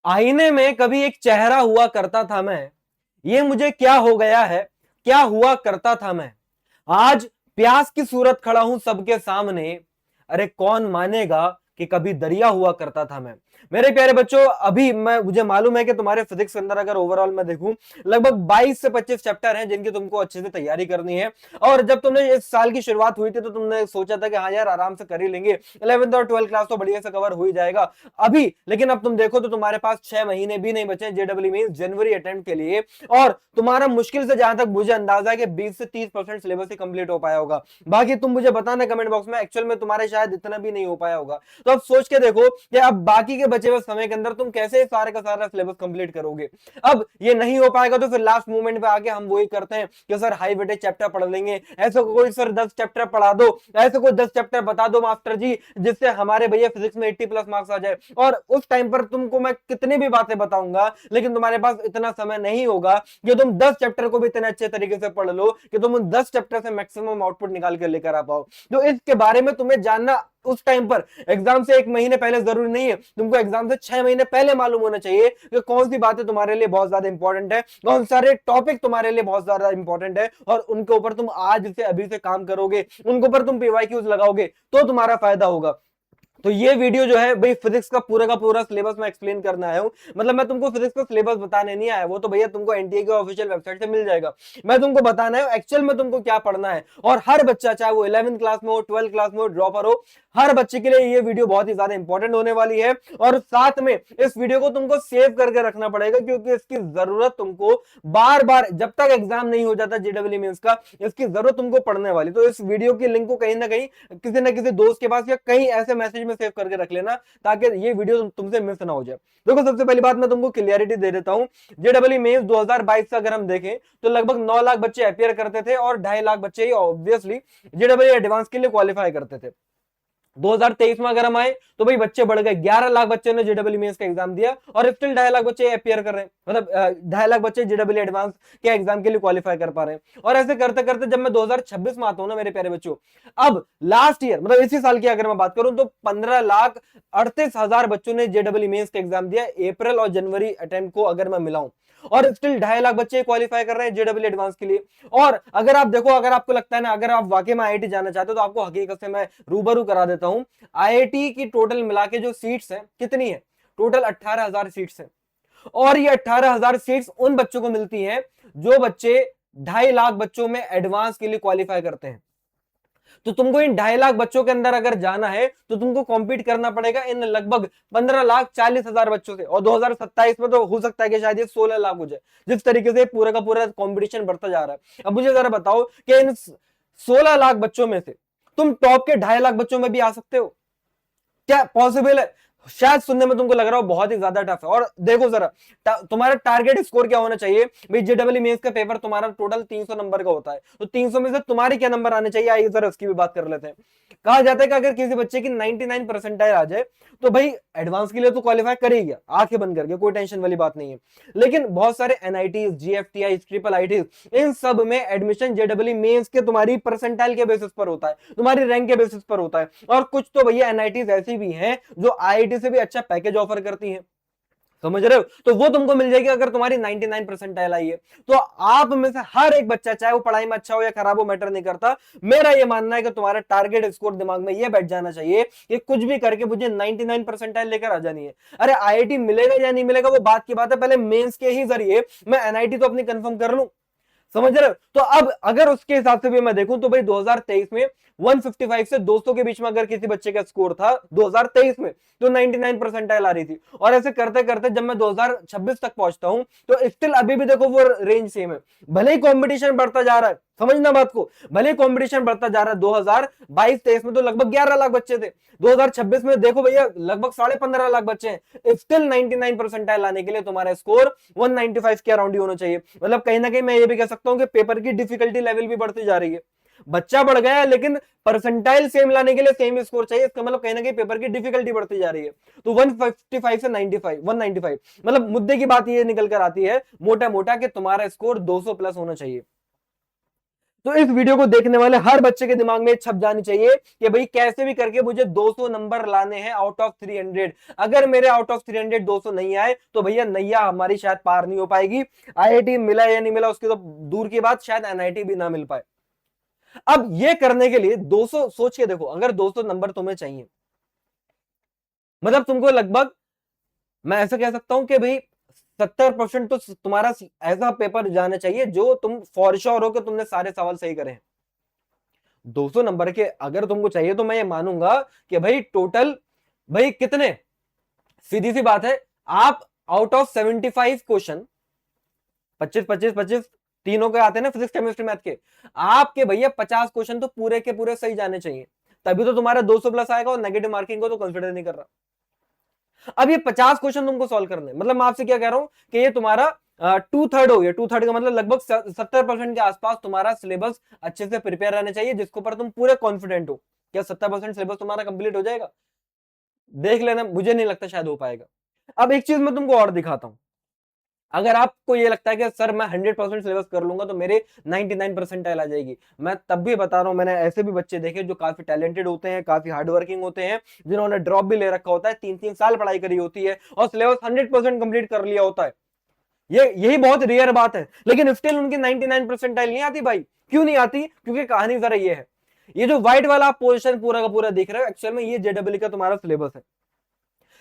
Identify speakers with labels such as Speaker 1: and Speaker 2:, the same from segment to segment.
Speaker 1: आईने में कभी एक चेहरा हुआ करता था मैं, ये मुझे क्या हो गया है, क्या हुआ करता था मैं। आज प्यास की सूरत खड़ा हूं सबके सामने, अरे कौन मानेगा कि कभी दरिया हुआ करता था मैं। मेरे प्यारे बच्चों, अभी मैं मुझे मालूम है कि तुम्हारे फिजिक्स के अंदर अगर ओवरऑल मैं देखूं लगभग 22 से 25 चैप्टर हैं जिनकी तुमको अच्छे से तैयारी करनी है। और जब तुमने इस साल की शुरुआत हुई थी तो तुमने सोचा था कि हाँ यार आराम से कर ही लेंगे, 11th और 12th क्लास तो बढ़िया से कवर हो ही जाएगा अभी। लेकिन अब तुम देखो तो तुम्हारे पास 6 महीने भी नहीं बचे जेडब्ल्यू मींस जनवरी अटेम्प्ट के लिए। और तुम्हारा मुश्किल से जहां तक मुझे अंदाजा है कि 20 से 30% सिलेबस ही कंप्लीट हो पाया होगा। बाकी तुम मुझे बताना कमेंट बॉक्स में एक्चुअल में तुम्हारे शायद इतना भी नहीं हो पाया होगा। तो अब सोच के देखो कि अब बाकी के बचे हुए समय के अंदर तुम कैसे सारे का सारा सिलेबस कंप्लीट करोगे। अब ये नहीं हो पाएगा तो फिर लास्ट मोमेंट पे आके हम वही करते हैं कि सर हाई वेटेज चैप्टर पढ़ लेंगे, ऐसे कोई सर 10 चैप्टर पढ़ा दो, ऐसे कोई 10 चैप्टर बता दो मास्टर जी जिससे हमारे भैया फिजिक्स में 80+ मार्क्स आ जाए। और उस टाइम पर तुमको मैं कितनी भी बातें बताऊंगा लेकिन तुम्हारे पास इतना समय नहीं होगा कि तुम 10 चैप्टर को भी इतने अच्छे तरीके से पढ़ लो कि तुम उन 10 चैप्टर से मैक्सिमम आउटपुट निकाल कर लेकर आ पाओ। तो इसके बारे में तुम्हें जानना उस टाइम पर एग्जाम से 1 महीने पहले जरूरी नहीं है, तुमको एग्जाम से 6 महीने पहले मालूम होना चाहिए कि कौन सी बातें तुम्हारे लिए बहुत ज्यादा इंपॉर्टेंट है, कौन सारे टॉपिक तुम्हारे लिए बहुत ज्यादा इंपॉर्टेंट है और उनके ऊपर तुम आज से अभी से काम करोगे, उनके ऊपर तुम पीवाईक्यूज लगाओगे तो तुम्हारा फायदा होगा। तो ये वीडियो जो है भाई फिजिक्स का पूरा सिलेबस मैं एक्सप्लेन करना आया हूं। मतलब मैं तुमको फिजिक्स का सिलेबस बताने नहीं आया, वो तो भैया तुमको एनटीए के ऑफिशियल वेबसाइट से मिल जाएगा। मैं तुमको बताना है एक्चुअल में तुमको क्या पढ़ना है। और हर बच्चा चाहे वो 11th क्लास में हो, 12th क्लास में हो, ड्रॉपर हो, हर बच्चे के लिए ये वीडियो बहुत ही ज्यादा इंपॉर्टेंट होने वाली है। और साथ में इस वीडियो को तुमको सेव करके रखना पड़ेगा क्योंकि इसकी जरूरत तुमको बार बार जब तक एग्जाम नहीं हो जाता जेडब्ल्यू मेंस का, इसकी जरूरत तुमको पढ़ने वाली। तो इस वीडियो की लिंक को कहीं ना कहीं किसी ना किसी दोस्त के पास या कहीं ऐसे मैसेज में सेव करके रख लेना ताकि ये वीडियो तुमसे मिस ना हो जाए। देखो सबसे पहली बात मैं तुमको क्लियरिटी दे देता हूं। जेडब्ल्यू मेंस 2022 से अगर हम देखें तो लगभग 9 लाख बच्चे अपियर करते थे और 2.5 लाख बच्चे ही ऑब्वियसली जेडब्ल्यू एडवांस के लिए क्वालिफाई करते थे। 2023 में अगर हम आए तो भाई बच्चे बढ़ गए, 11 लाख बच्चे ने जेडब्ल्यू मेंस का एग्जाम दिया और स्टिल 2.5 लाख बच्चे अपियर कर रहे हैं, मतलब 2.5 लाख बच्चे जेडब्ल्यू एडवांस के एग्जाम के लिए क्वालिफाई कर पा रहे हैं। और ऐसे करते करते जब मैं 2026 में आता हूं ना मेरे प्यारे बच्चों, अब लास्ट ईयर मतलब इसी साल की अगर मैं बात करूं तो 15,38,000 बच्चों ने जेडब्ल्यू मेंस का एग्जाम दिया अप्रैल और जनवरी अटेम्प्ट को अगर मैं मिलाऊं। और स्टिल 2.5 लाख बच्चे क्वालिफाई कर रहे हैं जेडब्ल्यू एडवांस के लिए। और अगर आप देखो, अगर आपको लगता है ना अगर आप वाकई में आईआईटी जाना चाहते हो तो आपको हकीकत से मैं रूबरू करा देता हूं। आईआईटी की टोटल मिला के जो सीट्स हैं कितनी है, टोटल 18,000 सीट्स हैं। और ये 18,000 सीट्स उन बच्चों को मिलती हैं जो बच्चे 2.5 लाख बच्चों में एडवांस के लिए क्वालिफाई करते हैं। तो तुमको इन 2.5 लाख बच्चों के अंदर अगर जाना है तो तुमको कॉम्पीट करना पड़ेगा इन लगभग 15,40,000 बच्चों से। और 2027 में तो हो सकता है कि शायद ये 16 लाख हो जाए, जिस तरीके से पूरा का पूरा कॉम्पिटिशन बढ़ता जा रहा है। अब मुझे जरा बताओ कि इन 16 लाख बच्चों में से तुम टॉप के 2.5 लाख बच्चों में भी आ सकते हो? क्या पॉसिबल है? शायद सुनने में तुमको लग रहा हो बहुत ही ज्यादा टफ है। और देखो जरा तुम्हारा टारगेट स्कोर क्या होना चाहिए भाई। जेडब्ल्यू मेंस का पेपर तुम्हारा टोटल 300 नंबर का होता है, तो 300 में से तुम्हारे क्या नंबर आने चाहिए, आइए जरा उसकी भी बात कर लेते हैं। कहा जाता है कि अगर किसी बच्चे की 99 परसेंटाइल आ जाए तो भाई एडवांस के लिए तो क्वालिफाई कर ही गया, आंखें बंद करके, कोई टेंशन वाली बात नहीं है। लेकिन बहुत सारे एनआईटी, जीएफटीआई, ट्रिपल आईटी, इन सब में एडमिशन जेडब्ल्यू मेंस के तुम्हारी परसेंटाइल के बेसिस पर होता है, तुम्हारी रैंक के बेसिस पर होता है। और कुछ तो भैया एनआईटीज ऐसी भी हैं जो आईआईटी से भी अच्छा पैकेज ऑफर करती हैं, समझ रहे हो? तो वो तुमको मिल जाएगी अगर तुम्हारी 99 परसेंटाइल आई है। तो आप में से हर एक बच्चा चाहे वो पढ़ाई में अच्छा हो या खराब हो मैटर नहीं करता, मेरा ये मानना है कि तुम्हारा टारगेट स्कोर दिमाग में ये बैठ जाना चाहिए कि कुछ भी करके मुझे 99 परसेंटाइल लेकर आ जानी है। अरे आईआईटी मिलेगा या नहीं मिलेगा वो बात की बात है, पहले मेंस के ही जरिए मैं एनआईटी तो अपनी कंफर्म कर लूं, समझ रहे हो? तो अब अगर उसके हिसाब से भी मैं देखूं तो भाई 2023 में 155 से 200 के बीच में अगर किसी बच्चे का स्कोर था 2023 में तो 99 परसेंटाइल आ रही थी। और ऐसे करते करते जब मैं 2026 तक पहुंचता हूं तो स्टिल अभी भी देखो वो रेंज सेम है। भले ही कंपटीशन बढ़ता जा रहा है, समझना बात को, भले कंपटीशन बढ़ता जा रहा है। 2022-23 में तो लगभग 11 लाख बच्चे थे, 2026 में देखो भैया लगभग 15.5 लाख बच्चे हैं। स्टिल 99 परसेंटाइल लाने के लिए तुम्हारा स्कोर 195 के अराउंड ही होना चाहिए। मतलब कहीं ना कहीं मैं ये भी कह सकता हूं कि पेपर की डिफिकल्टी लेवल भी बढ़ती जा रही है। बच्चा बढ़ गया है लेकिन परसेंटाइल सेम लाने के लिए सेम स्कोर चाहिए, इसका मतलब कहीं ना कहीं पेपर की डिफिकल्टी बढ़ती जा रही है। तो 155 से 95, 195 मतलब मुद्दे की बात ये निकल कर आती है मोटा मोटा कि तुम्हारा स्कोर 200 प्लस होना चाहिए। तो इस वीडियो को देखने वाले हर बच्चे के दिमाग में छप जानी चाहिए कि भाई कैसे भी करके मुझे 200 नंबर लाने हैं आउट ऑफ 300। अगर मेरे आउट ऑफ 300 200 नहीं आए तो भैया नैया हमारी शायद पार नहीं हो पाएगी। आईआईटी मिला या नहीं मिला उसकी तो दूर की बात, शायद एनआईटी भी ना मिल पाए। अब ये करने के लिए 200 सोच के देखो, अगर 200 नंबर तुम्हें चाहिए, मतलब तुमको लगभग, मैं ऐसा कह सकता हूं कि भाई 70% तो तुम्हारा ऐसा पेपर जाना चाहिए जो तुम फॉर श्योर हो कि तुमने सारे सवाल सही करे हैं। 200 नंबर के अगर तुमको चाहिए तो मैं ये मानूंगा कि भाई टोटल, भाई कितने, सीधी सी बात है, आप आउट ऑफ 75 क्वेश्चन, 25 25 25 तीनों के आते हैं ना, फिजिक्स केमिस्ट्री मैथ के, आपके भैया 50 क्वेश्चन तो पूरे के पूरे सही जाने चाहिए, तभी तो तुम्हारा 200 प्लस आएगा। और नेगेटिव मार्किंग को तो कंसिडर नहीं कर रहा। अब ये 50 क्वेश्चन तुमको सॉल्व करने, मतलब मैं आपसे क्या कह रहा हूं कि ये तुम्हारा 2/3 हो गया। 2/3 का मतलब लगभग 70% के आसपास तुम्हारा सिलेबस अच्छे से प्रिपेयर रहना चाहिए, जिसके ऊपर तुम पूरे कॉन्फिडेंट हो। क्या 70% सिलेबस तुम्हारा कंप्लीट हो जाएगा? देख लेना, मुझे नहीं लगता शायद हो पाएगा। अब एक चीज मैं तुमको और दिखाता हूं। अगर आपको ये लगता है कि सर मैं 100% सिलेबस कर लूंगा तो मेरे 99 परसेंटाइल आ जाएगी, मैं तब भी बता रहा हूं, मैंने ऐसे भी बच्चे देखे जो काफी टैलेंटेड होते हैं, काफी हार्ड वर्किंग होते हैं, जिन्होंने ड्रॉप भी ले रखा होता है, 3-3 साल पढ़ाई करी होती है और सिलेबस 100% कंप्लीट कर लिया होता है। यही बहुत रेयर बात है, लेकिन स्टिल उनकी 99 परसेंटाइल नहीं आती। भाई क्यों नहीं आती? क्योंकि कहानी जरा ये है, ये जो व्हाइट वाला पोर्शन पूरा का पूरा दिख रहा है, एक्चुअल में ये जेडब्ल्यू का तुम्हारा सिलेबस है।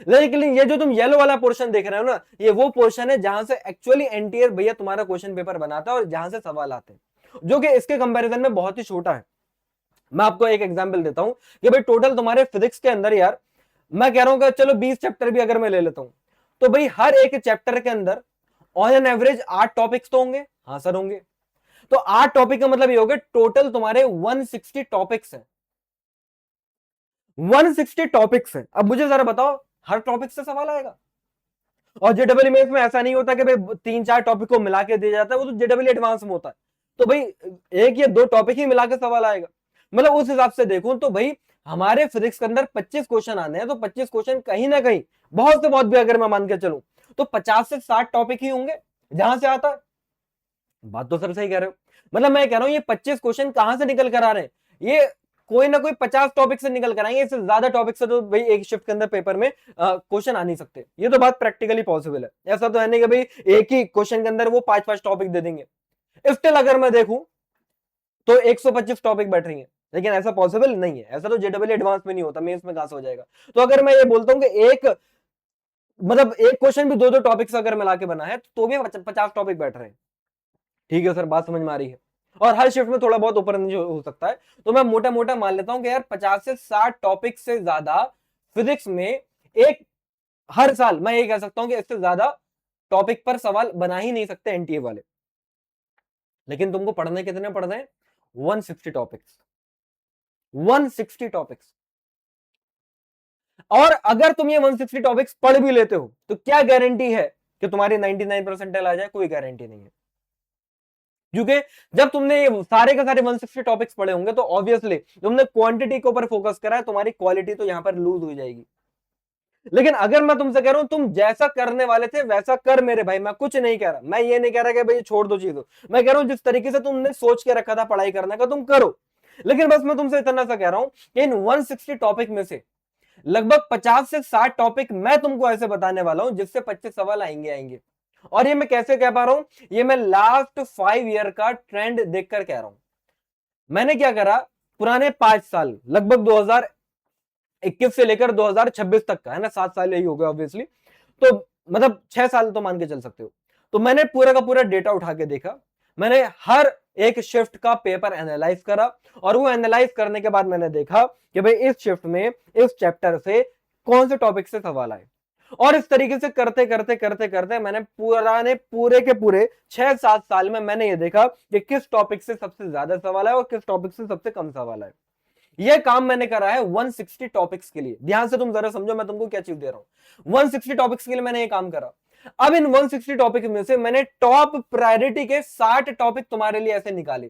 Speaker 1: लेकिन ये जो तुम येलो वाला पोर्शन देख रहे हो ना, ये वो पोर्शन है जहां से एक्चुअली एनटीआर भैया तुम्हारा क्वेश्चन पेपर बनाता है और जहां से सवाल आते हैं, जो कि इसके कंपैरिजन में बहुत ही छोटा है। मैं आपको एक एग्जांपल देता हूं कि भाई टोटल तुम्हारे फिजिक्स के अंदर यार, मैं कह रहा हूं कि चलो 20 चैप्टर भी अगर मैं ले लेता हूं, तो भाई हर एक चैप्टर के अंदर ऑन एन एवरेज 8 टॉपिक्स तो होंगे। हाँ सर होंगे। तो 8 टॉपिक का मतलब ये हो गया टोटल तुम्हारे 160 टॉपिक्स हैं। 160 टॉपिक्स हैं। अब मुझे जरा बताओ, हर टॉपिक से सवाल आएगा? और जेडब्ल्यू मेंस में ऐसा नहीं होता कि भाई 3-4 टॉपिक को मिला के दिया जाता है, वो तो जेडब्ल्यू एडवांस में होता है। तो भाई एक या दो टॉपिक ही मिला के सवाल आएगा। मतलब उस हिसाब से देखूं तो भाई हमारे फिजिक्स के अंदर 25 क्वेश्चन आने हैं, तो 25 क्वेश्चन कहीं ना कहीं, बहुत से बहुत भी अगर मैं मान के चलूं तो 50 से 60 टॉपिक ही होंगे जहां से आता है। बात तो सर सही कह रहे हो। मतलब मैं कह रहा हूं ये 25 क्वेश्चन कहां से निकल कर आ रहे हैं? ये कोई ना कोई 50 टॉपिक से निकल कर आएंगे। इससे ज्यादा टॉपिक से तो भाई एक शिफ्ट के अंदर पेपर में क्वेश्चन आ नहीं सकते। ये तो बात प्रैक्टिकली पॉसिबल है। ऐसा तो है नहीं कि भाई एक ही क्वेश्चन के अंदर वो 5-5 टॉपिक दे देंगे। स्टिल अगर मैं देखूं तो 125 टॉपिक बैठ रही है, लेकिन ऐसा पॉसिबल नहीं है। ऐसा तो जेडब्ल्यू एडवांस में नहीं होता, मेंस में कहां से हो जाएगा? तो अगर मैं ये बोलता हूं कि एक, मतलब एक क्वेश्चन भी 2-2 टॉपिक्स अगर मिला के बना है तो भी 50 टॉपिक बैठ रहे हैं। ठीक है सर, बात समझ में आ रही है। और हर शिफ्ट में थोड़ा बहुत ऊपर नीचे हो सकता है, तो मैं मोटा मोटा मान लेता हूं कि यार 50 से 60 टॉपिक से ज्यादा फिजिक्स में एक, हर साल मैं ये कह सकता हूं कि इससे ज्यादा टॉपिक पर सवाल बना ही नहीं सकते एनटीए वाले। लेकिन तुमको पढ़ने कितने पढ़ने हैं? 160 टॉपिक्स। 160 टॉपिक्स। और अगर तुम ये 160 टॉपिक्स पढ़ भी लेते हो तो क्या गारंटी है कि तुम्हारी 99 परसेंटाइल आ जाए? कोई गारंटी नहीं है। क्योंकि जब तुमने ये सारे के सारे 160 टॉपिक्स पढ़े होंगे तो ऑब्वियसली तुमने क्वांटिटी के ऊपर फोकस करा है, तुम्हारी क्वालिटी तो यहां पर लूज हो जाएगी। लेकिन अगर मैं तुमसे कह रहा हूं तुम जैसा करने वाले थे वैसा कर मेरे भाई, मैं कुछ नहीं कह रहा, मैं ये नहीं कह रहा कि भाई छोड़ दो चीजों, मैं कह रहा हूं जिस तरीके से तुमने सोच के रखा था पढ़ाई करने का तुम करो। लेकिन बस मैं तुमसे इतना सा कह रहा हूं कि इन 160 टॉपिक में से लगभग 50 से 60 टॉपिक मैं तुमको ऐसे बताने वाला हूं जिससे 25 सवाल आएंगे आएंगे। और ये मैं कैसे कह पा रहा हूं? ये मैं लास्ट 5 ईयर का ट्रेंड देखकर कह रहा हूं। मैंने क्या करा, पुराने 5 साल, लगभग 2021 से लेकर 2026 तक का है ना, 7 साल यही हो गया ऑब्वियसली, तो मतलब 6 साल तो मान के चल सकते हो। तो मैंने पूरा का पूरा डेटा उठा के देखा, मैंने हर एक शिफ्ट का पेपर एनालाइज करा, और वो एनालाइज करने के बाद मैंने देखा कि भाई इस शिफ्ट में इस चैप्टर से कौन से टॉपिक से सवाल आए। और इस तरीके से करते करते करते करते मैंने पूरे के पूरे 6-7 साल में मैंने ये देखा कि किस टॉपिक से सबसे ज्यादा सवाल आए और किस टॉपिक से सबसे कम सवाल आए। ये काम मैंने करा है 160 टॉपिक्स के लिए। ध्यान से तुम जरा समझो मैं तुमको क्या चीज दे रहा हूं। 160 टॉपिक्स के लिए मैंने ये काम करा। अब इन 160 टॉपिक में से मैंने टॉप प्रायोरिटी के 60 टॉपिक तुम्हारे लिए ऐसे निकाले।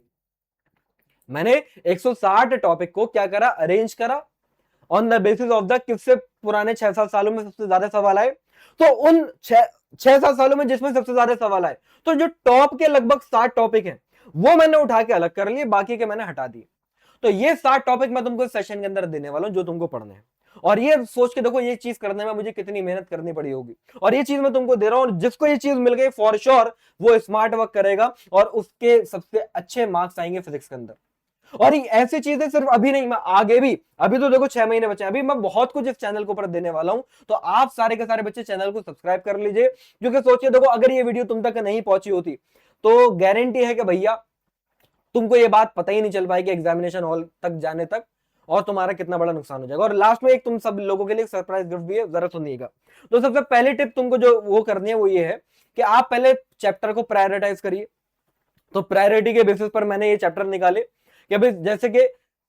Speaker 1: मैंने 160 टॉपिक को क्या करा, अरेंज करा on the basis of the किससे पुराने 6-7 सालों में सबसे ज्यादा सवाल आए। तो उन 6-7 सालों में जिसमें सबसे ज्यादा सवाल आए, तो जो टॉप के लगभग 60 टॉपिक हैं वो मैंने उठा के अलग कर लिए, बाकी के मैंने हटा दिए। तो ये 7 टॉपिक मैं तुमको इस सेशन के अंदर देने वाला हूं जो तुमको पढ़ने हैं। और ये सोच के देखो ये चीज करने में मुझे कितनी मेहनत करनी पड़ी होगी, और ये चीज मैं तुमको दे रहा हूं, और जिसको ये चीज मिल गई फॉर श्योर वो स्मार्ट वर्क करेगा और उसके सबसे अच्छे मार्क्स आएंगे फिजिक्स के अंदर। और ये ऐसी चीजें सिर्फ अभी नहीं, मैं आगे भी, अभी तो देखो 6 महीने बचे हैं, अभी मैं बहुत कुछ इस चैनल के ऊपर देने वाला हूं। तो आप सारे के सारे बच्चे चैनल को सब्सक्राइब कर लीजिए, क्योंकि सोचिए देखो अगर ये वीडियो तुम तक नहीं पहुंची होती तो गारंटी है कि भैया तुमको ये बात पता ही नहीं चल पाएगी एग्जामिनेशन हॉल तक जाने तक, और तुम्हारा कितना बड़ा नुकसान हो जाएगा। और लास्ट में एक तुम सब लोगों के लिए सरप्राइज गिफ्ट भी है, जरा सुनिएगा। तो सबसे पहली टिप तुमको जो वो करनी है वो ये है कि आप पहले चैप्टर को प्रायोरिटाइज करिए। तो प्रायोरिटी के बेसिस पर मैंने ये चैप्टर निकाले कि भाई जैसे कि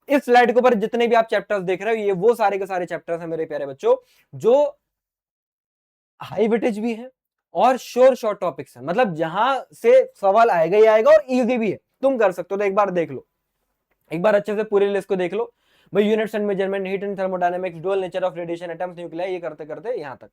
Speaker 1: इस स्लाइड के ऊपर जितने भी आप चैप्टर्स देख रहे हो ये वो सारे के सारे चैप्टर्स हैं मेरे प्यारे बच्चों, जो हाई वेटेज भी है और शॉर्ट टॉपिक्स है, मतलब जहां से सवाल आएगा ही आएगा और इजी भी है, तुम कर सकते हो। तो एक बार देख लो, एक बार अच्छे से पूरी लिस्ट को देख लो भाई। Units and measurement, heat and thermodynamics, dual nature of radiation, atoms, nuclei, ये करते करते यहां तक।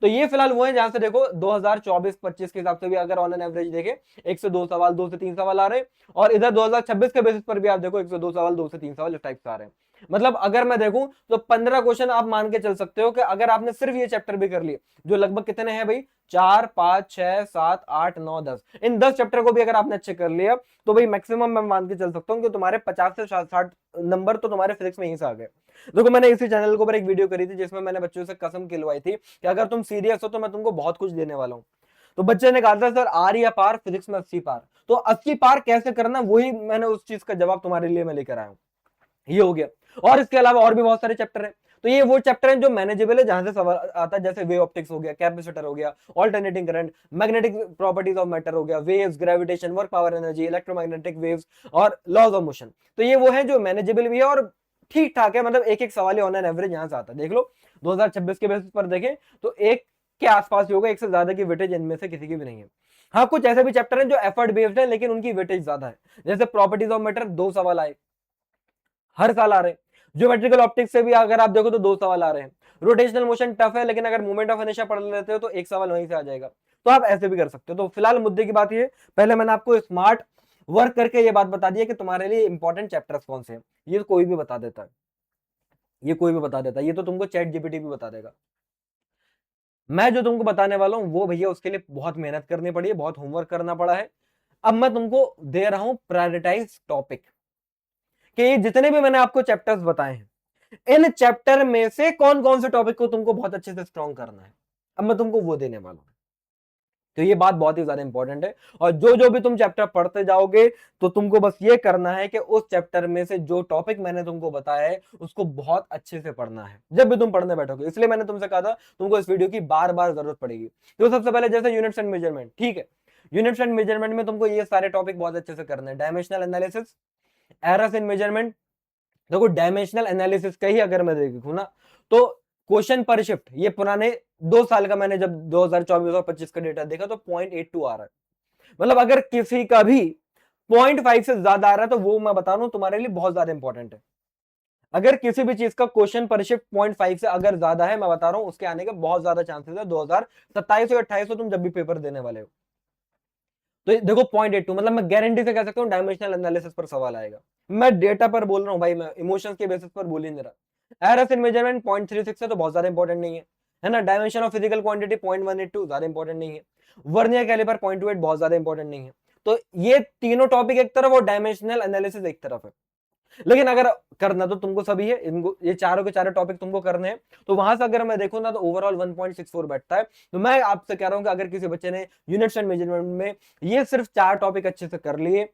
Speaker 1: तो ये फिलहाल वो है जहां से देखो 2024-25 के हिसाब से भी अगर ऑन एन एवरेज देखें 1 से 2 सवाल, 2 से 3 सवाल आ रहे हैं, और इधर 2026 के बेसिस पर भी आप देखो 1 से 2 सवाल, 2 से 3 सवाल इस टाइप से आ रहे हैं। मतलब अगर मैं देखूं तो 15 क्वेश्चन आप मान के चल सकते हो कि अगर आपने सिर्फ ये चैप्टर भी कर लिए, जो लगभग कितने हैं भाई, 4, 5, 6, 7, 8, 9, 10, इन 10 चैप्टर को भी अगर आपने अच्छे कर लिया तो भाई मैक्सिमम मैं मान के चल सकता हूं कि तुम्हारे 50 से 60 नंबर तो तुम्हारे फिजिक्स में ही से आ गए। देखो मैंने इसी चैनल के ऊपर एक वीडियो करी थी जिसमें मैंने बच्चों से कसम खिलवाई थी कि अगर तुम सीरियस हो तो मैं तुमको बहुत कुछ देने वाला हूं। तो बच्चे ने कहा था सर आर या पार, फिजिक्स में 80 पार। तो 80 पार कैसे करना, वही मैंने उस चीज का जवाब तुम्हारे लिए मैं लेकर आया हूं। ये हो गया। और इसके अलावा और भी बहुत सारे चैप्टर हैं। तो ये वो चैप्टर हैं जो मैनेजेबल है, जहां से सवाल आता है, जैसे वेव ऑप्टिक्स हो गया, कैपेसिटर हो गया, alternating current, magnetic properties of matter हो गया, waves, gravitation, work power energy, electromagnetic waves और लॉज ऑफ मोशन। तो ये वो है जो मैनेजेबल भी है और ठीक ठाक है, मतलब एक एक सवाल ऑन एन एवरेज यहां से आता है। देख लो 2026 के बेसिस पर देखें तो एक के आसपास ही होगा, एक से ज्यादा की वेटेज इनमें से किसी की भी नहीं है। हाँ कुछ ऐसे भी चैप्टर हैं जो एफर्ट बेस्ड है लेकिन उनकी वेटेज ज्यादा है, जैसे प्रॉपर्टीज ऑफ मैटर 2 सवाल आए, हर साल आ रहे हैं। ज्योमेट्रिकल ऑप्टिक्स से भी अगर आप देखो तो 2 सवाल आ रहे हैं। रोटेशनल मोशन टफ है, लेकिन अगर मूवमेंट ऑफ इनर्शिया पढ़ लेते हो तो एक सवाल वहीं से आ जाएगा। तो आप ऐसे भी कर सकते हो। तो फिलहाल मुद्दे की बात ये, पहले मैंने आपको स्मार्ट वर्क करके ये बात बता दी है कि तुम्हारे लिए इंपॉर्टेंट चैप्टर्स कौन से हैं। ये कोई भी बता देता है, ये कोई भी बता देता है, ये तो तुमको चैट जीपीटी भी बता देगा। मैं जो तुमको बताने वाला हूं वो भैया उसके लिए बहुत मेहनत करनी पड़ी है, बहुत होमवर्क करना पड़ा है। अब मैं तुमको दे रहा हूं प्रायोरिटाइज टॉपिक, कि जितने भी मैंने आपको चैप्टर्स बताए हैं इन चैप्टर में से कौन कौन से टॉपिक को तुमको बहुत अच्छे से स्ट्रॉन्ग करना है, अब मैं तुमको वो देने वाला हूं। तो ये बात बहुत ही ज्यादा इंपॉर्टेंट है, और जो जो भी तुम चैप्टर पढ़ते जाओगे तो तुमको बस ये करना है कि उस चैप्टर में से जो टॉपिक मैंने तुमको बताया है उसको बहुत अच्छे से पढ़ना है जब भी तुम पढ़ने बैठोगे। इसलिए मैंने तुमसे कहा था तुमको इस वीडियो की बार बार जरूरत पड़ेगी। तो सबसे पहले जैसे यूनिट्स एंड मेजरमेंट, ठीक है, यूनिट्स एंड मेजरमेंट में तुमको ये सारे टॉपिक बहुत अच्छे से करने हैं। Dimensional analysis, errors in measurement. देखो डायमेंशनल एनालिसिस का ही अगर मैं देखूं ना तो क्वेश्चन पर शिफ्ट, ये पुराने 2 साल का मैंने जब 2024 और 25 का डेटा देखा तो 0.82 आ रहा है। मतलब अगर किसी का भी 0.5 से ज्यादा आ रहा है तो वो मैं बता रहा हूं तुम्हारे लिए बहुत ज्यादा इंपॉर्टेंट है। अगर किसी भी चीज का क्वेश्चन पर शिफ्ट 0.5 से अगर ज्यादा है, मैं बता रहा हूं उसके आने के बहुत ज्यादा चांसेस है 2027 और 28 तुम जब भी पेपर देने वाले हो। तो देखो 0.82 मतलब मैं गारंटी से कह सकता हूँ डायमेंशनल एनालिसिस पर सवाल आएगा। मैं डेटा पर बोल रहा हूँ भाई, मैं इमोशंस के बेसिस पर बोल ही नहीं रहा। एरर्स इन मेजरमेंट 0.36 है तो बहुत ज्यादा इंपॉर्टेंट नहीं है ना। डायमेंशन ऑफ फिजिकल क्वांटिटी 0.182 ज्यादा इंपॉर्टेंट नहीं है। वर्नियर कैलिपर 0.28 बहुत ज्यादा इंपॉर्टेंट नहीं है। तो ये तीनों टॉपिक एक तरफ और डायमेंशनल एनालिसिस एक तरफ है। लेकिन अगर करना तो तुमको सभी है, इनको ये चारों के चारों टॉपिक तुमको करने हैं। तो वहां से अगर मैं देखूं ना तो ओवरऑल 1.64 बैठता है। तो मैं आपसे कह रहा हूं कि अगर किसी बच्चे ने यूनिट्स एंड मेजरमेंट में ये सिर्फ 4 टॉपिक अच्छे से कर लिए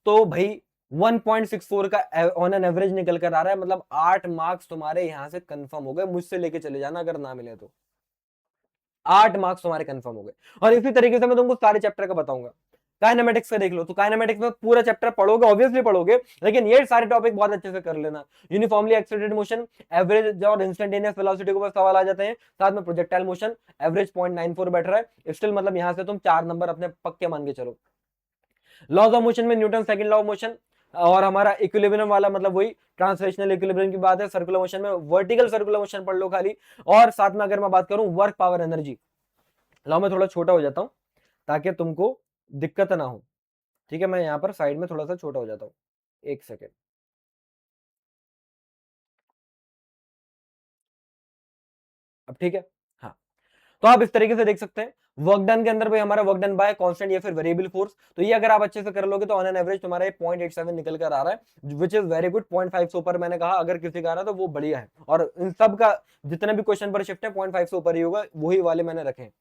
Speaker 1: तो भाई 1.64 का ऑन एन एवरेज निकल कर आ रहा है। मतलब 8 मार्क्स तुम्हारे यहां से कंफर्म हो गए, मुझसे लेके चले जाना अगर ना मिले तो 8 मार्क्स तुम्हारे कंफर्म हो गए। और इसी तरीके से मैं तुमको सारे चैप्टर का बताऊंगा। काइनेमेटिक्स का देख लो, तो काइनेमेटिक्स में पूरा चैप्टर पढ़ोगे, ऑब्वियसली पढ़ोगे, लेकिन ये सारे टॉपिक बहुत अच्छे से कर लेना। यूनिफॉर्मली एक्सेलरेटेड मोशन, एवरेज और इंस्टेंटेनियस वेलोसिटी के ऊपर सवाल आ जाते हैं। साथ में प्रोजेक्टाइल मोशन, एवरेज 0.94 बैठ रहा है स्टिल, मतलब यहां से तुम 4 नंबर अपने पक्के मान के चलो। लॉज ऑफ मोशन में Newton second law of motion, और हमारा इक्विलिब्रियम वाला मतलब वही ट्रांसलेशनल इक्विलिब्रियम की बात है। सर्कुलर मोशन में वर्टिकल सर्कुलर मोशन पढ़ लो खाली। और साथ में अगर मैं बात करूं वर्क पावर एनर्जी, लाओ मैं थोड़ा छोटा हो जाता हूं ताकि तुमको दिक्कत ना हो। ठीक है, मैं यहाँ पर साइड में थोड़ा सा छोटा हो जाता हूँ, एक सेकेंड। अब ठीक है। हाँ, तो आप इस तरीके से देख सकते हैं वर्क डन के अंदर भाई हमारा वर्क डन बाय कांस्टेंट या फिर वेरिएबल फोर्स, तो ये अगर आप अच्छे से कर लोगे तो ऑन एन एवरेज तुम्हारा 0.87 निकल कर आ रहा है, विच इज वेरी गुड। 0.5 से ऊपर मैंने कहा अगर किसी का आ रहा है तो वो बढ़िया है, और इन सब का जितने भी क्वेश्चन पर शिफ्ट है 0.5 से ऊपर ही होगा, वही वाले मैंने रखे हैं।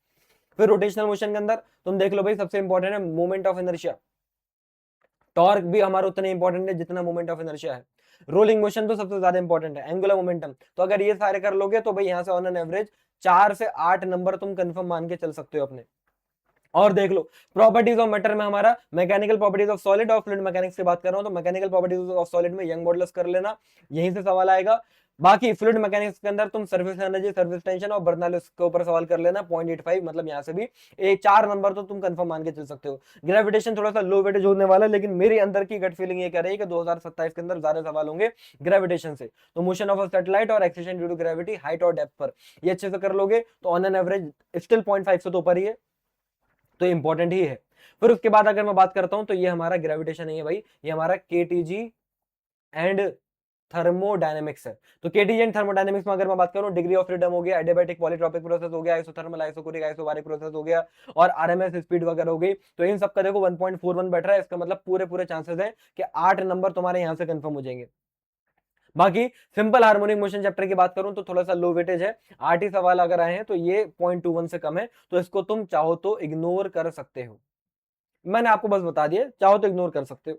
Speaker 1: फिर रोटेशनल मोशन के अंदर तुम देख लो भाई, सबसे इंपॉर्टेंट है मोमेंट ऑफ इनर्शिया। टॉर्क भी हमारा उतना इंपॉर्टेंट है जितना मोमेंट ऑफ इनर्शिया है। रोलिंग मोशन तो सबसे ज्यादा इंपॉर्टेंट है, एंगुलर मोमेंटम। तो अगर ये सारे कर लोगे तो भाई यहाँ से ऑन एन एवरेज 4 से 8 नंबर तुम कंफर्म मान के चल सकते हो अपने। और देख लो प्रॉपर्टीज ऑफ मैटर में हमारा मैकेनिकल प्रॉपर्टीज ऑफ सॉलिड और फ्लूइड मैकेनिक्स की बात कर रहा हूं, तो मैकेनिकल प्रॉपर्टीज ऑफ सॉलिड में यंग मॉडुलस कर लेना, यहीं से सवाल आएगा। बाकी फ्लूइड मैकेनिक्स के अंदर तुम सर्फेस एनर्जी, सर्फेस टेंशन और बर्नौलीज के ऊपर सवाल कर लेना 0.85, मतलब यहाँ से भी 4 नंबर तो तुम कंफर्म मान के चल सकते हो। ग्रेविटेशन थोड़ा सा लो वेटेज होने वाला है, लेकिन मेरी अंदर की गट फीलिंग ये कह रही है कि 2027 के अंदर ज्यादा सवाल होंगे ग्रेविटेशन से। तो मोशन ऑफ अ सैटेलाइट और acceleration due to gravity, height और डेप्थ पर, ये अच्छे से कर लोगे तो ऑन एन एवरेज स्टिल 0.5 से तो ऊपर ही है, तो इंपॉर्टेंट ही है। फिर उसके बाद अगर मैं बात करता हूं तो ये हमारा ग्रेविटेशन नहीं है भाई, ये हमारा केटीजी एंड थर्मोडायनेमिक्स है। तो केटीजी एंड थर्मोडायनेमिक्स में अगर मैं बात करूं, डिग्री ऑफ फ्रीडम हो गया, एडियाबैटिक पॉलीट्रॉपिक प्रोसेस हो गया, आइसोथर्मल, आइसोकोरिक, आइसोबारिक प्रोसेस हो गया, और आरएमएस स्पीड वगैरह हो गई। तो इन सब का देखो 1.41 बैठ रहा है, इसका मतलब पूरे पूरे चांसेस है कि 8 नंबर तुम्हारे यहां से कंफर्म हो जाएंगे। बाकी सिंपल हार्मोनिक मोशन चैप्टर की बात करूं तो थोड़ा सा लो वेटेज है, 8 ही सवाल अगर आए हैं तो ये 0.21 से कम है, तो इसको तुम चाहो तो इग्नोर कर सकते हो। मैंने आपको बस बता दिया, चाहो तो इग्नोर कर सकते हो।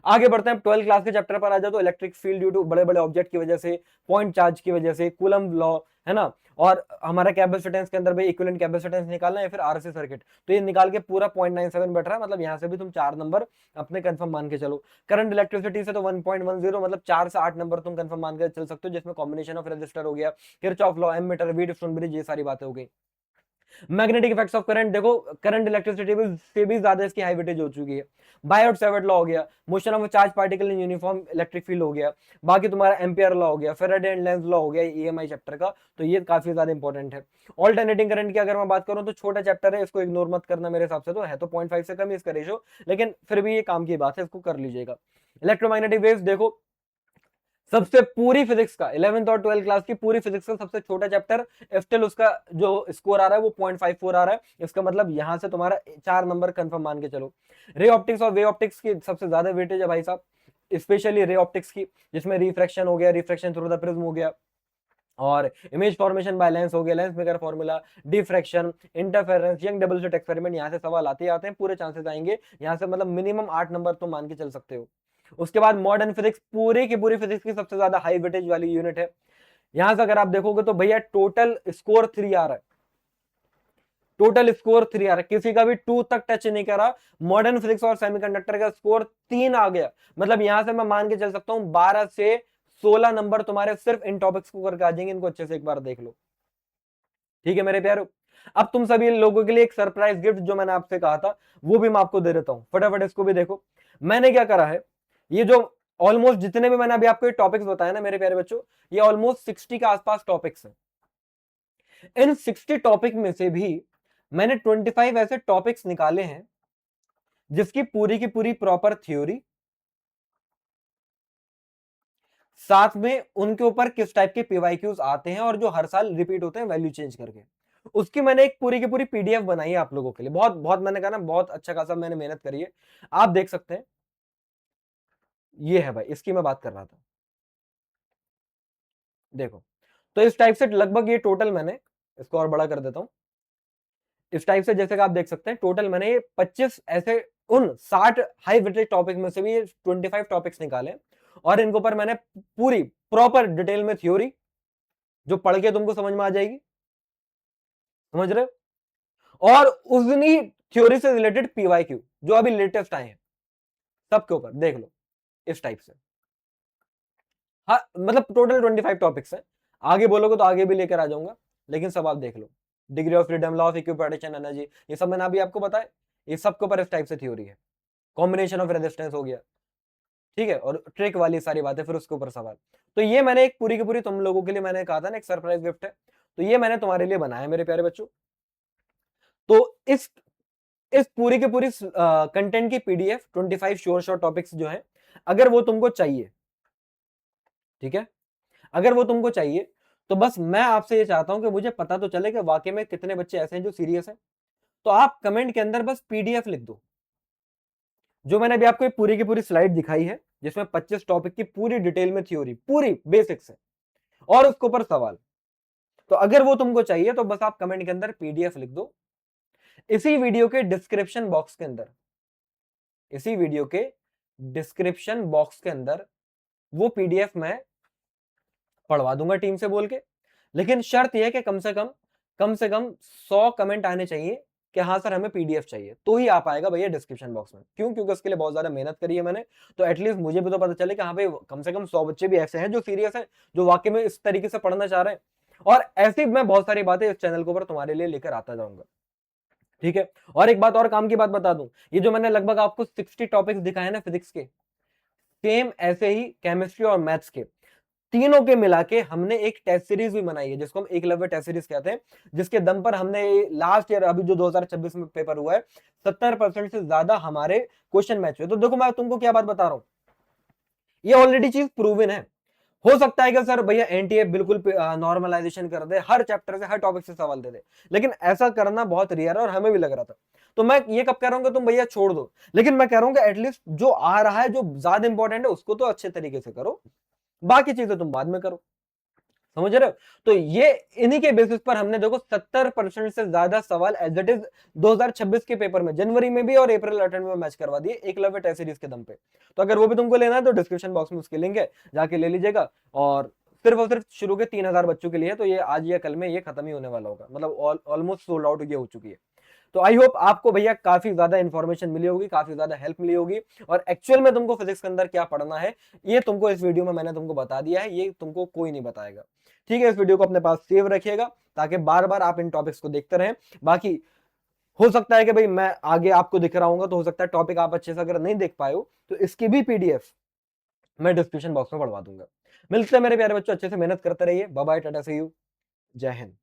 Speaker 1: आगे बढ़ते हैं, 12 क्लास के चैप्टर पर आ जाओ। तो इलेक्ट्रिक फील्ड ड्यू टू बड़े बड़े ऑब्जेक्ट की वजह से, पॉइंट चार्ज की वजह से, कूलम्ब लॉ, है ना, और हमारा कैपेसिटेंस के अंदर भाई इक्विवेलेंट कैपेसिटेंस निकालना है, फिर आरसी सर्किट, तो ये निकाल के पूरा 0.97 बैठ रहा है, मतलब यहां से भी तुम 4 नंबर अपने कंफर्म मान के चलो। करंट इलेक्ट्रिसिटी से तो 1.10, मतलब 4 से 8 नंबर तुम कंफर्म मान के चल सकते हो, जिसमें कॉम्बिनेशन ऑफ रेजिस्टर हो गया, Kirchhoff law, ammeter, wheatstone bridge, ये सारी बातें हो गई। मैग्नेटिक इफेक्ट्स ऑफ करंट, देखो करंट इलेक्ट्रिसिटी से भी ज्यादा इसकी हाई वेटेज हो चुकी है। बायोट सेवर्ट लॉ हो गया, motion of charge particle in uniform electric field हो गया, बाकी तुम्हारा एम्पियर लॉ हो गया, फेराडे एंड लेंज लॉ हो गया ईएमआई चैप्टर का, तो ये काफी ज्यादा इंपॉर्टेंट है। ऑल्टरनेटिंग करंट की अगर मैं बात करूं तो छोटा चैप्टर है, इसको इग्नोर मत करना मेरे हिसाब से, तो है तो 0.5 से कम ही इसका रेशो, लेकिन फिर भी ये काम की बात है, इसको कर लीजिएगा। इलेक्ट्रोमैग्नेटिक वेव्स देखो, सबसे पूरी फिजिक्स का 11th और 12th क्लास की पूरी फिजिक्स का सबसे छोटा चैप्टर, स्टिल उसका जो स्कोर आ रहा है वो 0.54 आ रहा है, इसका मतलब यहां से तुम्हारा 4 नंबर कंफर्म मान के चलो। रे ऑप्टिक्स और वे ऑप्टिक्स की सबसे ज्यादा वेटेज है भाई साहब, स्पेशली रे ऑप्टिक्स की, जिसमें रिफ्रैक्शन हो गया, रिफ्रैक्शन थ्रू द प्रिज्म हो गया, और इमेज फॉर्मेशन बाय लेंस हो गया, lens maker formula, diffraction, interference, young double slit experiment, यहां से सवाल आते ही आते हैं, पूरे चांसेस आएंगे यहां से, मतलब मिनिमम 8 नंबर तो मान के चल सकते हो। उसके बाद मॉडर्न फिजिक्स, पूरी की पूरी फिजिक्स की सबसे ज्यादा हाई वेटेज वाली यूनिट है। यहां से अगर आप देखोगे तो भैया टोटल स्कोर 3 आ रहा है, टोटल स्कोर 3 आ रहा है, किसी का भी 2 तक टच नहीं करा। मॉडर्न फिजिक्स और सेमीकंडक्टर का स्कोर 3 आ गया, मतलब यहां से मैं मान के चल सकता हूं 12 से 16 नंबर तुम्हारे सिर्फ इन टॉपिक्स को करके आ जाएंगे, इनको अच्छे से एक बार देख लो। ठीक है मेरे प्यारो, अब तुम सभी लोगों के लिए एक सरप्राइज गिफ्ट जो मैंने आपसे कहा था वो भी मैं आपको दे देता हूं, फटाफट इसको भी देखो। मैंने क्या करा है, ये जो ऑलमोस्ट जितने भी मैंने अभी आपको टॉपिक्स बताए ना मेरे प्यारे बच्चों, ये ऑलमोस्ट 60 के आसपास टॉपिक्स हैं। इन 60 टॉपिक में से भी मैंने 25 ऐसे टॉपिक्स निकाले हैं जिसकी पूरी की पूरी प्रॉपर थ्योरी, साथ में उनके ऊपर किस टाइप के पीवाईक्यूज आते हैं और जो हर साल रिपीट होते हैं वैल्यू चेंज करके, उसकी मैंने एक पूरी की पूरी पीडीएफ बनाई है आप लोगों के लिए। बहुत बहुत मैंने कहा ना, बहुत अच्छा खासा मैंने मेहनत करी है, आप देख सकते हैं। ये है भाई, इसकी मैं बात कर रहा था, देखो। तो इस टाइप से लगभग ये टोटल मैंने, इसको और बड़ा कर देता हूं, इस टाइप से जैसे कि आप देख सकते हैं टोटल मैंने ये 25 ऐसे उन 60 हाई वेटेज टॉपिक में से भी ये 25 टॉपिक्स निकाले, और इनके ऊपर मैंने पूरी प्रॉपर डिटेल में थ्योरी जो पढ़ के तुमको समझ में आ जाएगी, समझ रहे हो, और उतनी थ्योरी से रिलेटेड पीवाईक्यू जो अभी लेटेस्ट आए हैं सबके ऊपर देख लो, इस टाइप से। हाँ, मतलब टोटल 25 टॉपिक्स हैं, आगे बोलोगे तो आगे भी लेकर आ जाऊंगा, लेकिन सब आप देख लो। Degree of freedom, law of equipotential energy, ये सब मैंने अभी आपको बताया, ये सबके ऊपर इस टाइप से थ्योरी है। कॉम्बिनेशन ऑफ रेजिस्टेंस हो गया, ठीक है, और ट्रिक वाली सारी बातें, फिर उसके ऊपर सवाल। तो ये मैंने एक पूरी की पूरी तुम लोगों के लिए मैंने कहा था ना एक सरप्राइज गिफ्ट है, तो ये मैंने तुम्हारे लिए बनाया मेरे प्यारे बच्चों। तो इस इस पूरी की पूरी कंटेंट की पीडीएफ 25 श्योर शॉर्ट टॉपिक्स जो है, अगर वो तुमको चाहिए, ठीक है, अगर वो तुमको चाहिए, तो बस मैं आपसे ये चाहता हूं कि मुझे पता तो चले कि वाकई में कितने बच्चे ऐसे हैं जो सीरियस हैं। तो आप कमेंट के अंदर बस पीडीएफ लिख दो, जो मैंने अभी आपको पूरी की पूरी स्लाइड दिखाई है, जिसमें 25 टॉपिक की पूरी डिटेल में थ्योरी, पूरी बेसिक्स है, और उसके ऊपर सवाल। तो अगर वो तुमको चाहिए तो बस आप कमेंट के अंदर पीडीएफ लिख दो। इसी वीडियो के डिस्क्रिप्शन बॉक्स के अंदर, इसी वीडियो के डिस्क्रिप्शन बॉक्स के अंदर वो पीडीएफ मैं पढ़वा दूंगा टीम से बोल के। लेकिन शर्त यह है कि कम से कम 100 कमेंट आने चाहिए कि हाँ सर हमें पीडीएफ चाहिए, तो ही आ पाएगा भैया डिस्क्रिप्शन बॉक्स में। क्यों? क्योंकि उसके लिए बहुत ज्यादा मेहनत करी है मैंने, तो एटलीस्ट मुझे भी तो पता चले कि हाँ भाई कम से कम 100 बच्चे भी ऐसे हैं जो सीरियस हैं, जो वाकई में इस तरीके से पढ़ना चाह रहे हैं। और ऐसी मैं बहुत सारी बातें इस चैनल के ऊपर तुम्हारे लिए लेकर आता जाऊंगा, ठीक है। और एक बात और काम की बात बता दूं, ये जो मैंने लगभग आपको 60 टॉपिक्स दिखाए ना फिजिक्स के, सेम ऐसे ही केमिस्ट्री और मैथ्स के तीनों के मिला के हमने एक टेस्ट सीरीज भी बनाई है, जिसको हम एकलव्य टेस्ट सीरीज कहते हैं, जिसके दम पर हमने लास्ट ईयर अभी जो 2026 में पेपर हुआ है 70% से ज्यादा हमारे क्वेश्चन मैच हुए। तो देखो मैं तुमको क्या बात बता रहा हूं, ये ऑलरेडी चीज प्रूवन है। हो सकता है कि सर भैया एनटीए बिल्कुल नॉर्मलाइजेशन कर दे, हर चैप्टर से हर टॉपिक से सवाल दे दे, लेकिन ऐसा करना बहुत रेयर है और हमें भी लग रहा था। तो मैं ये कब कह रहा हूं कि तुम भैया छोड़ दो, लेकिन मैं कह रहा हूं कि एटलीस्ट जो आ रहा है, जो ज्यादा इंपॉर्टेंट है, उसको तो अच्छे तरीके से करो, बाकी चीजें तुम बाद में करो। समझ रहे हो? तो ये इन्हीं के बेसिस पर हमने देखो 70% से ज्यादा सवाल एज इट इज 2026 के पेपर में जनवरी में भी और अप्रैल अटेम्प्ट में मैच करवा दिए एकलव्य टेस्ट सीरीज के दम पे। तो अगर वो भी तुमको लेना है तो डिस्क्रिप्शन बॉक्स में उसके लिंक है, जाके ले लीजिएगा। और सिर्फ और सिर्फ शुरू के 3000 बच्चों के लिए, तो ये आज या कल में ये खत्म ही होने वाला होगा, मतलब ऑलमोस्ट सोल्ड आउट ये हो चुकी है। तो आई होप आपको भैया काफी ज्यादा इंफॉर्मेशन मिली होगी, काफी ज्यादा हेल्प मिली होगी, और एक्चुअल में तुमको फिजिक्स के अंदर क्या पढ़ना है ये तुमको इस वीडियो में मैंने तुमको बता दिया है, ये तुमको कोई नहीं बताएगा। ठीक है, इस वीडियो को अपने पास सेव रखिएगा ताकि बार बार आप इन टॉपिक्स को देखते रहें। बाकी हो सकता है कि भाई मैं आगे आपको दिख रहा हूँ, तो हो सकता है टॉपिक आप अच्छे से अगर नहीं देख पाए हो तो इसकी भी पीडीएफ मैं डिस्क्रिप्शन बॉक्स में पढ़वा दूंगा। मिलते हैं मेरे प्यारे बच्चों, अच्छे से मेहनत करते रहिए। Bye bye, tata, see you, जय हिंद।